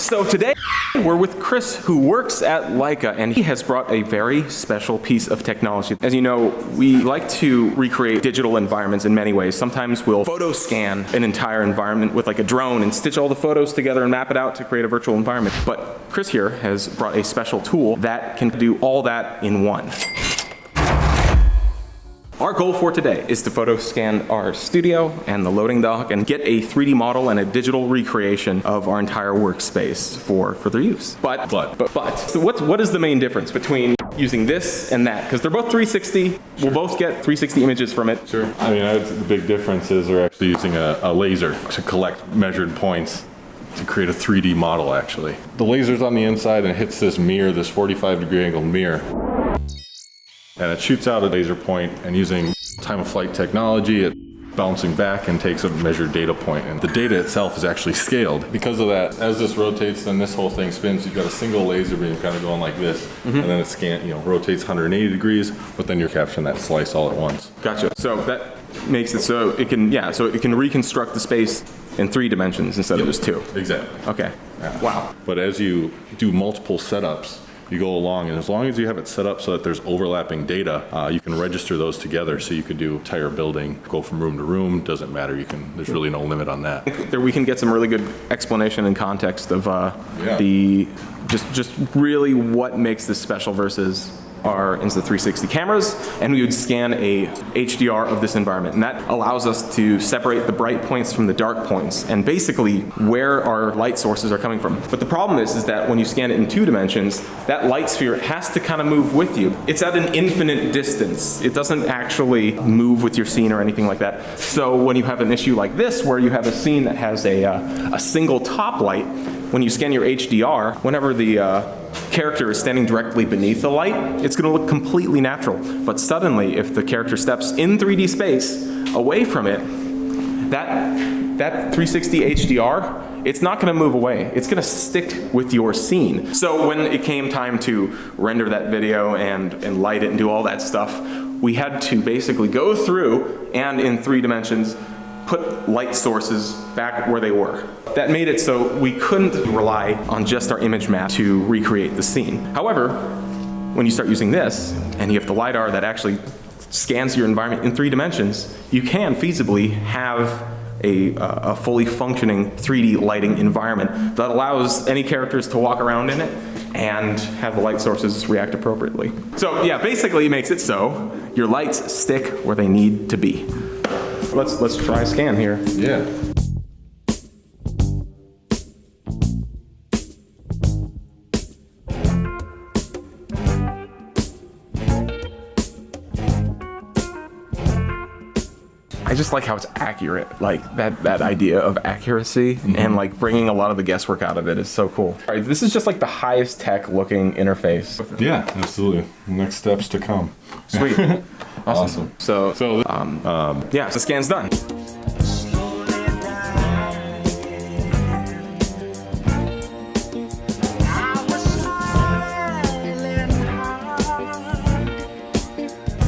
So today we're with Chris, who works at Leica, and he has brought a very special piece of technology. As you know, we like to recreate digital environments in many ways. Sometimes we'll photo scan an entire environment with like a drone and stitch all the photos together and map it out to create a virtual environment. But Chris here has brought a special tool that can do all that in one. Our goal for today is to photo scan our studio and the loading dock and get a 3D model and a digital recreation of our entire workspace for their use. But, so what is the main difference between using this and that? Because they're both 360, we'll both get 360 images from it. Sure. I mean, the big difference is they're actually using a laser to collect measured points to create a 3D model, actually. The laser's on the inside and it hits this mirror, this 45-degree angle mirror. And it shoots out a laser point, and using time-of-flight technology, it bouncing back and takes a measured data point. And the data itself is actually scaled. Because of that, as this rotates, then this whole thing spins. You've got a single laser beam kind of going like this, and then it rotates 180 degrees, but then you're capturing that slice all at once. Gotcha. So that makes it so it can reconstruct the space in 3 dimensions instead of just 2. Exactly. Okay. Yeah. Wow. But as you do multiple setups, you go along, and as long as you have it set up so that there's overlapping data, you can register those together. So you could do entire building, go from room to room, doesn't matter. There's really no limit on that. There we can get some really good explanation and context of just really what makes this special versus our Insta360 cameras, and we would scan a HDR of this environment, and that allows us to separate the bright points from the dark points and basically where our light sources are coming from. But the problem is that when you scan it in 2 dimensions, that light sphere has to kind of move with you. It's at an infinite distance. It doesn't actually move with your scene or anything like that. So when you have an issue like this, where you have a scene that has a single top light, when you scan your HDR, whenever the character is standing directly beneath the light, it's going to look completely natural. But suddenly, if the character steps in 3D space away from it, that 360 HDR, it's not going to move away. It's going to stick with your scene. So when it came time to render that video and light it and do all that stuff, we had to basically go through and in 3 dimensions put light sources back where they were. That made it so we couldn't rely on just our image map to recreate the scene. However, when you start using this, and you have the LiDAR that actually scans your environment in 3 dimensions, you can feasibly have a fully functioning 3D lighting environment that allows any characters to walk around in it and have the light sources react appropriately. So yeah, basically it makes it so your lights stick where they need to be. Let's try a scan here. Yeah. I just like how it's accurate, like that idea of accuracy and like bringing a lot of the guesswork out of it is so cool. All right, this is just like the highest tech looking interface. Yeah, absolutely. Next steps to come. Sweet. Awesome. So yeah, the scan's done.